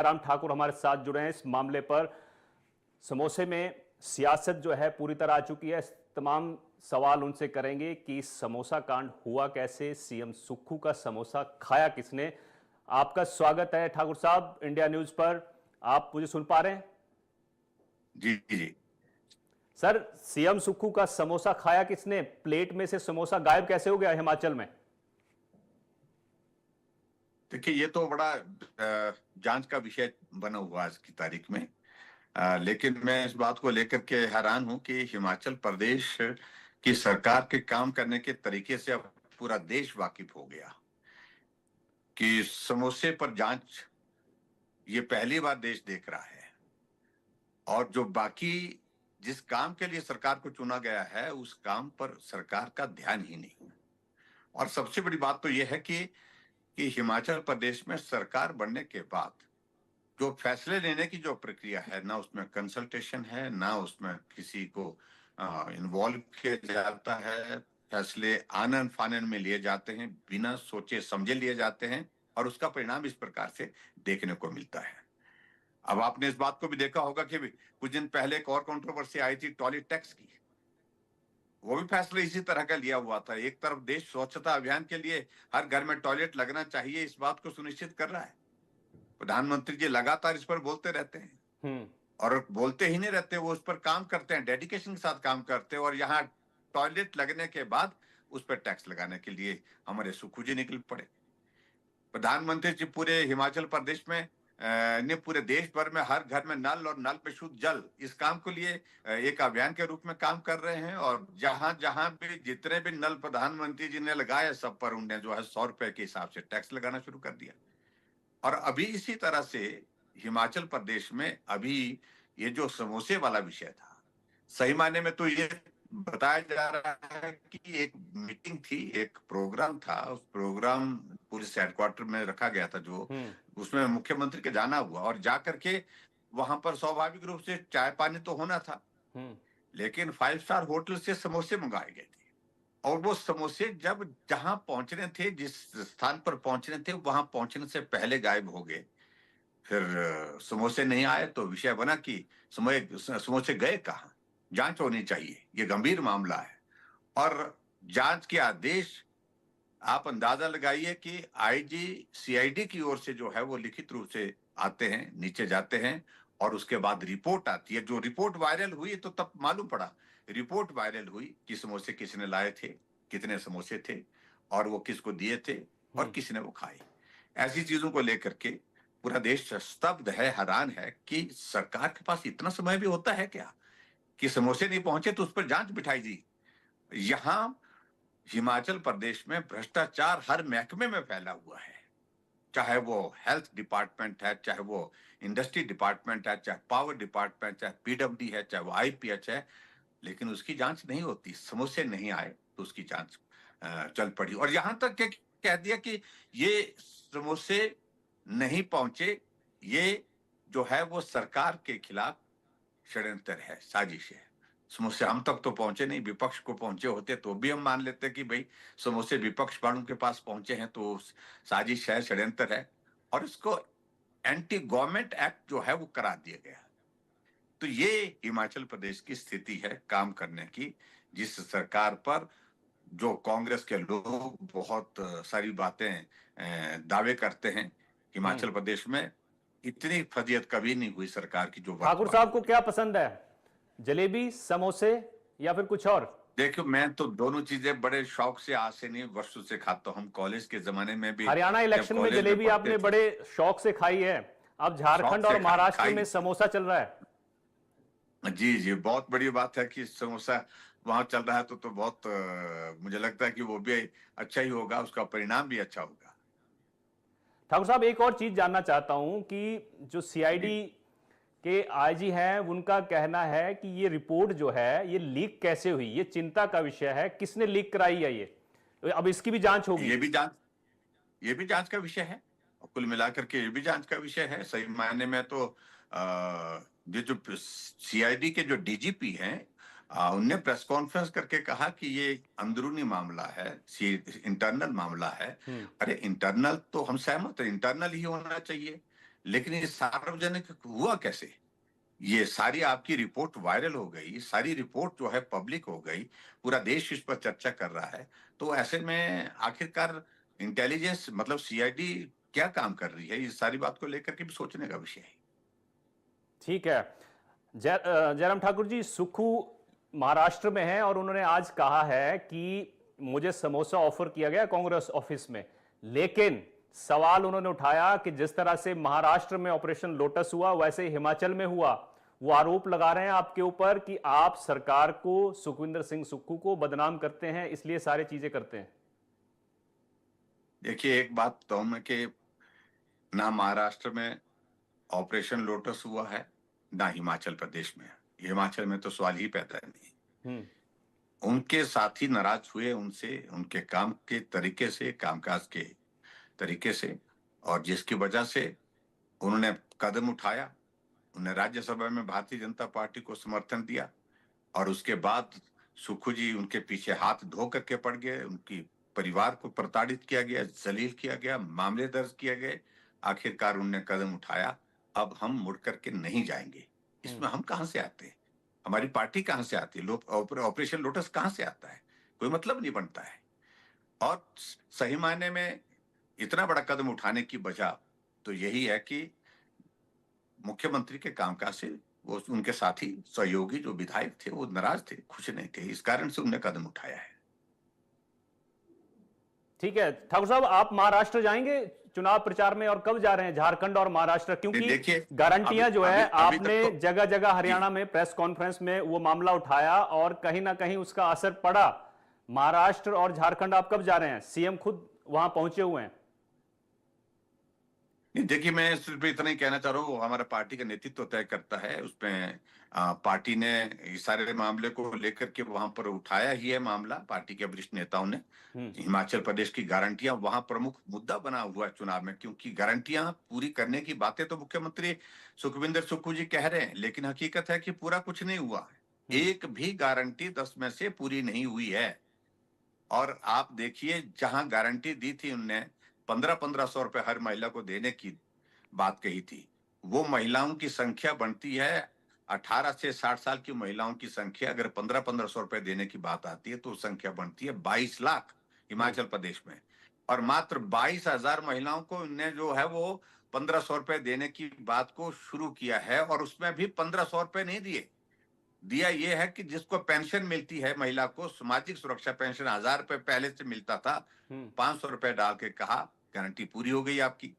राम ठाकुर हमारे साथ जुड़े हैं इस मामले पर। समोसे में सियासत जो है पूरी तरह आ चुकी है। तमाम सवाल उनसे करेंगे कि समोसा कांड हुआ कैसे, सीएम सुक्खू का समोसा खाया किसने। आपका स्वागत है ठाकुर साहब इंडिया न्यूज पर। आप मुझे सुन पा रहे हैं? जी जी। सर, सीएम सुक्खू का समोसा खाया किसने? प्लेट में से समोसा गायब कैसे हो गया हिमाचल में? देखिए, ये तो बड़ा जांच का विषय बना हुआ आज की तारीख में। लेकिन मैं इस बात को लेकर के हैरान हूं कि हिमाचल प्रदेश की सरकार के काम करने के तरीके से अब पूरा देश वाकिफ हो गया कि समोसे पर जांच ये पहली बार देश देख रहा है। और जो बाकी जिस काम के लिए सरकार को चुना गया है उस काम पर सरकार का ध्यान ही नहीं। और सबसे बड़ी बात तो यह है कि हिमाचल प्रदेश में सरकार बनने के बाद जो फैसले लेने की जो प्रक्रिया है, ना उसमें कंसल्टेशन है, ना उसमें किसी को इन्वॉल्व किया जाता है। फैसले आनन फानन में लिए जाते हैं, बिना सोचे समझे लिए जाते हैं, और उसका परिणाम इस प्रकार से देखने को मिलता है। अब आपने इस बात को भी देखा होगा कि कुछ दिन पहले एक और कंट्रोवर्सी आई थी टॉयलेट टैक्स की। वो भी फैसला इसी तरह का लिया हुआ था। एक तरफ देश स्वच्छता अभियान के लिए हर घर में टॉयलेट लगना चाहिए, इस बात को सुनिश्चित कर रहा है। प्रधानमंत्री जी लगातार इस पर बोलते रहते हैं, और बोलते ही नहीं रहते, वो उस पर काम करते हैं, डेडिकेशन के साथ काम करते हैं। और यहाँ टॉयलेट लगने के बाद उस पर टैक्स लगाने के लिए हमारे सुक्खू जी निकल पड़े। प्रधानमंत्री जी पूरे हिमाचल प्रदेश में ने पूरे देश भर में हर घर में नल और नल पे शुद्ध जल, इस काम के लिए एक अभियान के रूप में काम कर रहे हैं। और जहां जहां भी जितने भी नल प्रधानमंत्री जी ने लगाए, सब पर उन्होंने जो है 100 रुपए के हिसाब से टैक्स लगाना शुरू कर दिया। और अभी इसी तरह से हिमाचल प्रदेश में अभी ये जो समोसे वाला विषय था, सही मायने में तो ये बताया जा रहा है कि एक मीटिंग थी, एक प्रोग्राम था। उस प्रोग्राम पुलिस हेडक्वार्टर में रखा गया था, जो उसमें मुख्यमंत्री के जाना हुआ, और जाकर के वहां पर स्वाभाविक रूप से चाय पानी तो होना था, लेकिन 5 स्टार होटल से समोसे मंगाए गए थे। और वो समोसे जब जहां पहुंचने थे, जिस स्थान पर पहुंचने थे, वहां पहुंचने से पहले गायब हो गए। फिर समोसे नहीं आए तो विषय बना कि समोसे गए कहां, जांच होनी चाहिए, ये गंभीर मामला है। और जांच के आदेश आप अंदाजा लगाइए कि आईजी सीआईडी की ओर से जो है वो लिखित रूप से आते हैं, नीचे जाते हैं, और उसके बाद रिपोर्ट आती है। जो रिपोर्ट वायरल हुई तो तब मालूम पड़ा, रिपोर्ट वायरल हुई कि समोसे किसने लाए थे, कितने समोसे थे, और वो किसको दिए थे, और किसने वो खाए। ऐसी चीजों को लेकर के पूरा देश स्तब्ध है, हैरान है कि सरकार के पास इतना समय भी होता है क्या कि समोसे नहीं पहुंचे तो उस पर जांच बिठाई जी। यहां हिमाचल प्रदेश में भ्रष्टाचार हर महकमे में फैला हुआ है, चाहे वो हेल्थ डिपार्टमेंट है, चाहे वो इंडस्ट्री डिपार्टमेंट है, चाहे पावर डिपार्टमेंट, चाहे पीडब्ल्यूडी है, चाहे वो आईपीएच है, लेकिन उसकी जांच नहीं होती। समोसे नहीं आए तो उसकी जांच चल पड़ी, और यहां तक के कह दिया कि ये समोसे नहीं पहुंचे, ये जो है वो सरकार के खिलाफ षड्यंत्र है, साजिश है। समोसे हम तक तो पहुंचे नहीं, विपक्ष को पहुंचे होते तो भी हम मान लेते कि भाई समोसे विपक्ष वालों के पास पहुंचे हैं तो साजिश है, षड्यंत्र है, और इसको एंटी गवर्नमेंट एक्ट जो है वो करा दिया गया। तो ये हिमाचल प्रदेश की स्थिति है काम करने की, जिस सरकार पर जो कांग्रेस के लोग बहुत सारी बातें दावे करते हैं। हिमाचल प्रदेश में इतनी फजीयत कभी नहीं हुई सरकार की जो ठाकुर वर्तमान साहब में को हुई। क्या पसंद है, जलेबी, समोसे या फिर कुछ और? देखो, मैं तो दोनों चीजें बड़े शौक से, आज से नहीं वर्षों से खाता हूँ। हम कॉलेज के जमाने में भी हरियाणा जब इलेक्शन में कॉलेज में जलेबी पढ़ते आपने थे, बड़े शौक से खाई है। अब शौक झारखंड से और महाराष्ट्र में खाई। समोसा चल रहा है। जी जी, बहुत बड़ी बात है कि समोसा वहां चल रहा है, तो बहुत मुझे लगता है कि वो भी अच्छा ही होगा, उसका परिणाम भी अच्छा होगा। ठाकुर साहब, एक और चीज जानना चाहता हूं कि जो जी। सीआईडी के आईजी हैं, उनका कहना है कि ये रिपोर्ट जो है ये लीक कैसे हुई, ये चिंता का विषय है। किसने लीक कराई है ये? अब इसकी भी जांच होगी। ये भी जांच ये भी जांच का विषय है, और कुल मिलाकर के ये भी जांच का विषय है। सही मायने में तो ये जो सीआईडी के जो डीजीपी हैं, उनने प्रेस कॉन्फ्रेंस करके कहा कि ये अंदरूनी मामला है, इंटरनल मामला है। अरे इंटरनल तो हम सहमत है, इंटरनल ही होना चाहिए। लेकिन ये सार्वजनिक हुआ कैसे? ये सारी आपकी रिपोर्ट वायरल हो गई, सारी रिपोर्ट जो है पब्लिक हो गई, पूरा देश इस पर चर्चा कर रहा है। तो ऐसे में आखिरकार इंटेलिजेंस मतलब सीआईडी क्या काम कर रही है, ये सारी बात को लेकर के भी सोचने का विषय है। ठीक है। जयराम ठाकुर जी, सुक्खू महाराष्ट्र में हैं और उन्होंने आज कहा है कि मुझे समोसा ऑफर किया गया कांग्रेस ऑफिस में, लेकिन सवाल उन्होंने उठाया कि जिस तरह से महाराष्ट्र में ऑपरेशन लोटस हुआ वैसे ही हिमाचल में हुआ। वो आरोप लगा रहे हैं आपके ऊपर कि आप सरकार को, सुखविंदर सिंह सुक्खू को बदनाम करते हैं, इसलिए सारी चीजें करते हैं। देखिए, एक बात तो मैं कि ना महाराष्ट्र में ऑपरेशन लोटस हुआ है, ना हिमाचल प्रदेश में। हिमाचल में तो सवाल ही पैदा नहीं। हम्म। उनके साथी नाराज हुए उनसे, उनके काम के तरीके से, कामकाज के तरीके से, और जिसकी वजह से उन्होंने कदम उठाया। उन्हें राज्यसभा में भारतीय जनता पार्टी को समर्थन दिया और उसके बाद सुक्खू जी उनके पीछे हाथ धो करके पड़ गए। उनकी परिवार को प्रताड़ित किया गया, जलील किया गया, मामले दर्ज किए गए। आखिरकार उन्होंने कदम उठाया, अब हम मुड़ करके नहीं जाएंगे। इसमें हम कहां से आते हैं? हमारी पार्टी कहां से आती है? ऑपरेशन लोटस कहां से आता है? कोई मतलब नहीं बनता है। और सही मायने में इतना बड़ा कदम उठाने की वजह तो यही है कि मुख्यमंत्री के कामकाज से वो उनके साथी सहयोगी जो विधायक थे वो नाराज थे, खुश नहीं थे। इस कारण से उन्हें कदम उठाया है। ठीक है ठाकुर साहब, आप महाराष्ट्र जाएंगे चुनाव प्रचार में, और कब जा रहे हैं झारखंड और महाराष्ट्र? क्योंकि देखिए, गारंटियां जो है अभी तक आपने तो जगह जगह हरियाणा में प्रेस कॉन्फ्रेंस में वो मामला उठाया और कहीं ना कहीं उसका असर पड़ा। महाराष्ट्र और झारखंड आप कब जा रहे हैं? सीएम खुद वहां पहुंचे हुए हैं। नहीं, देखिए, मैं सिर्फ इतना ही कहना चाह रहा हूँ, हमारा पार्टी का नेतृत्व तय करता है। उसमें पार्टी ने इस सारे मामले को लेकर के वहां पर उठाया ही है मामला, पार्टी के वरिष्ठ नेताओं ने। हम्म। हिमाचल प्रदेश की गारंटियां वहां प्रमुख मुद्दा बना हुआ है चुनाव में, क्योंकि गारंटियां पूरी करने की बातें तो मुख्यमंत्री सुखविंदर सुक्खू जी कह रहे हैं, लेकिन हकीकत है कि पूरा कुछ नहीं हुआ है। एक भी गारंटी 10 में से पूरी नहीं हुई है। और आप देखिए, जहां गारंटी दी थी उनने 1500 रुपए हर महिला को देने की बात कही थी, वो महिलाओं की संख्या बनती है 18 से 60 साल की महिलाओं की संख्या। अगर 1500 रुपए देने की बात आती है तो संख्या बनती है 22 लाख हिमाचल प्रदेश में। और मात्र 22,000 महिलाओं को इनने जो है वो 1500 रुपए देने की बात को शुरू किया है, और उसमें भी 1500 रुपए नहीं दिए। दिया यह है कि जिसको पेंशन मिलती है महिला को, सामाजिक सुरक्षा पेंशन 1000 रुपए पहले से मिलता था, 500 रुपए डाल के कहा गारंटी पूरी हो गई आपकी।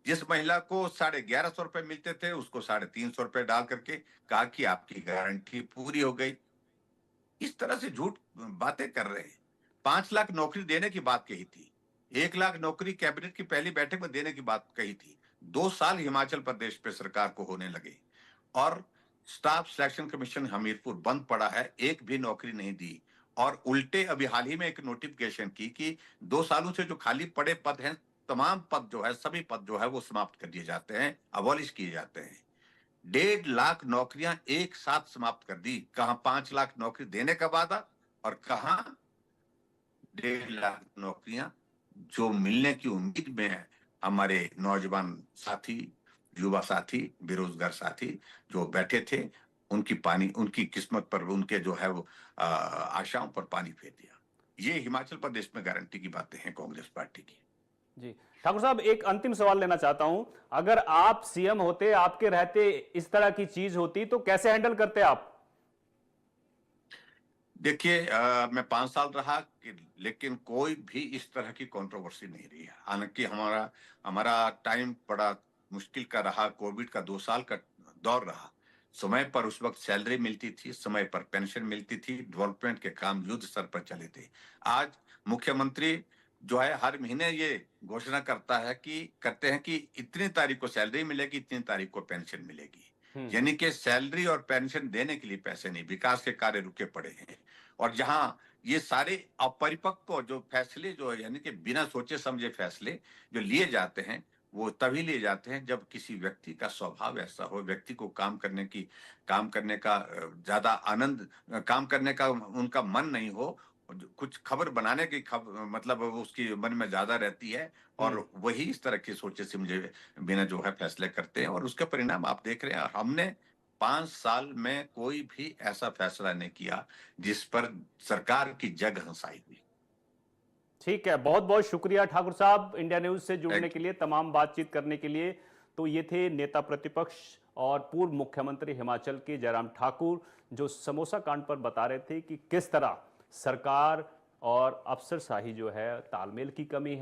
जिस महिला को 1150 रुपए मिलते थे उसको 350 रुपए डाल करके कहा कि आपकी गारंटी पूरी हो गई। इस तरह से झूठ बातें कर रहे हैं। 5 लाख नौकरी देने की बात कही थी, 1 लाख नौकरी कैबिनेट की पहली बैठक में देने की बात कही थी। 2 साल हिमाचल प्रदेश पे सरकार को होने लगे और स्टाफ सिलेक्शन कमीशन हमीरपुर बंद पड़ा है, एक भी नौकरी नहीं दी। और उल्टे अभी हाल ही में एक नोटिफिकेशन की कि 2 सालों से जो खाली पड़े पद हैं, तमाम पद जो है, सभी पद जो है वो समाप्त कर दिए जाते हैं, अबॉलिश किए जाते हैं। 1.5 लाख नौकरियां एक साथ समाप्त कर दी। कहां 5 लाख नौकरी देने का वादा, और कहां 1.5 लाख नौकरियां जो मिलने की उम्मीद में है। हमारे नौजवान साथी, युवा साथी, बेरोजगार साथी जो बैठे थे, उनकी किस्मत पर, उनके जो है वो आशाओं पर पानी फेर दिया। ये हिमाचल प्रदेश में गारंटी की बातें हैं कांग्रेस पार्टी की। जी ठाकुर साहब, एक अंतिम सवाल लेना चाहता हूं। अगर आप सीएम होते, आपके रहते इस तरह की चीज होती तो कैसे हैंडल करते आप? देखिए, मैं 5 साल रहा लेकिन कोई भी इस तरह की कंट्रोवर्सी नहीं रही है। हालांकि हमारा हमारा टाइम बड़ा मुश्किल का रहा, कोविड का 2 साल का दौर रहा। समय पर उस वक्त सैलरी मिलती थी, समय पर पेंशन मिलती थी, डेवलपमेंट के काम युद्ध स्तर पर चले थे। आज मुख्यमंत्री जो है हर महीने ये घोषणा करते हैं कि इतनी तारीख को सैलरी मिलेगी, इतनी तारीख को पेंशन मिलेगी। यानी कि सैलरी और पेंशन देने के लिए पैसे नहीं, विकास के कार्य रुके पड़े हैं। और जहां ये सारे अपरिपक्व जो फैसले जो है, यानी कि बिना सोचे समझे फैसले जो लिए जाते हैं, वो तभी लिए जाते हैं जब किसी व्यक्ति का स्वभाव ऐसा हो, व्यक्ति को काम करने का ज्यादा आनंद, काम करने का उनका मन नहीं हो, कुछ खबर बनाने की मतलब उसकी मन में ज्यादा रहती है, और वही इस तरह की सोचे समझे बिना जो है फैसले करते हैं, और उसका परिणाम आप देख रहे हैं। हमने 5 साल में कोई भी ऐसा फैसला नहीं किया जिस पर सरकार की जग हंसाई हुई। ठीक है, बहुत बहुत शुक्रिया ठाकुर साहब इंडिया न्यूज से जुड़ने थैंक के यू। लिए, तमाम बातचीत करने के लिए। तो ये थे नेता प्रतिपक्ष और पूर्व मुख्यमंत्री हिमाचल के जयराम ठाकुर, जो समोसा कांड पर बता रहे थे कि किस तरह सरकार और अफसरशाही जो है, तालमेल की कमी है।